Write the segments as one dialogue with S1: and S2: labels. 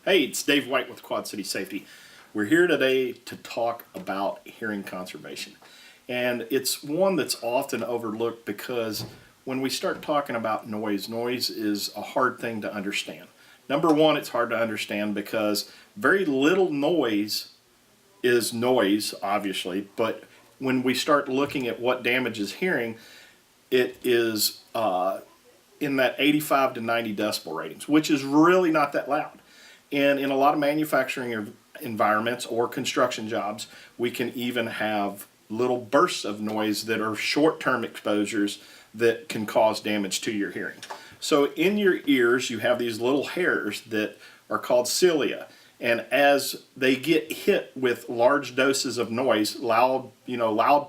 S1: Hey, it's Dave White with Quad City Safety. We're here today to talk about hearing conservation. And it's one that's often overlooked because when we start talking about noise is a hard thing to understand. Number one, it's hard to understand because very little noise is noise, obviously, but when we start looking at what damages hearing, it is in that 85 to 90 decibel ratings, which is really not that loud. And in a lot of manufacturing environments or construction jobs, we can even have little bursts of noise that are short-term exposures that can cause damage to your hearing. So in your ears, you have these little hairs that are called cilia. And as they get hit with large doses of noise, loud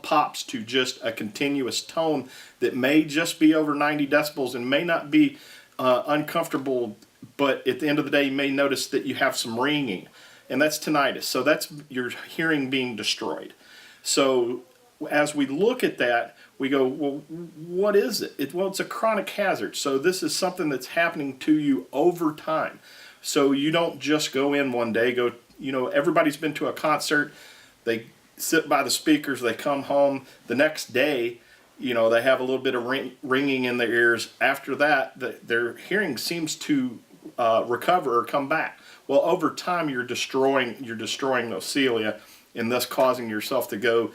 S1: pops to just a continuous tone that may just be over 90 decibels and may not be uncomfortable, but at the end of the day, you may notice that you have some ringing, and that's tinnitus. So that's your hearing being destroyed. So as we look at that, we go, well, what is it? Well, it's a chronic hazard. So this is something that's happening to you over time. So you don't just go in one day, everybody's been to a concert, they sit by the speakers, they come home, the next day, they have a little bit of ringing in their ears. After that, their hearing seems to recover or come back. Well, over time, you're destroying those cilia, and thus causing yourself to go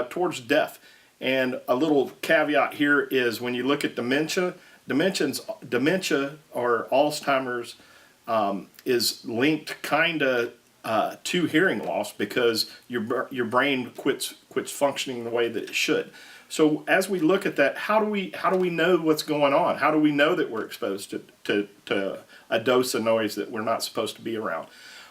S1: towards death. And a little caveat here is when you look at dementia or Alzheimer's is linked kind of to hearing loss because your brain quits functioning the way that it should. So as we look at that, how do we know what's going on? How do we know that we're exposed to a dose of noise that we're not supposed to be around?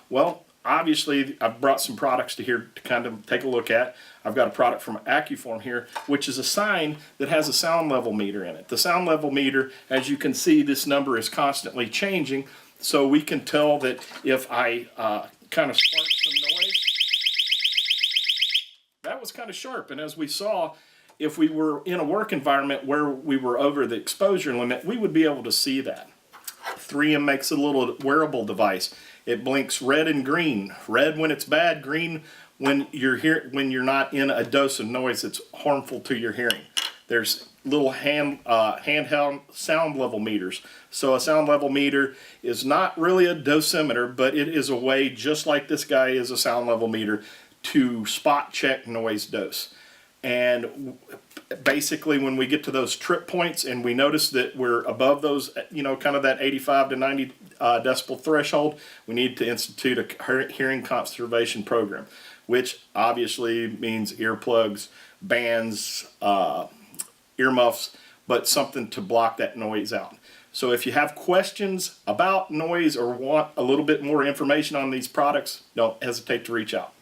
S1: Well, obviously, I've brought some products to here to kind of take a look at. I've got a product from Accuform here, which is a sign that has a sound level meter in it. The sound level meter, as you can see, this number is constantly changing, so we can tell that if I kind of spark some noise, that was kind of sharp. And as we saw, if we were in a work environment where we were over the exposure limit, we would be able to see that. 3M makes a little wearable device. It blinks red and green. Red when it's bad, green when you're not in a dose of noise that's harmful to your hearing. There's little handheld sound level meters. So a sound level meter is not really a dosimeter, but it is a way, just like this guy is a sound level meter, to spot check noise dose. And basically when we get to those trip points and we notice that we're above those, kind of that 85 to 90 decibel threshold, we need to institute a hearing conservation program, which obviously means earplugs, bands, earmuffs, but something to block that noise out. So if you have questions about noise or want a little bit more information on these products, don't hesitate to reach out.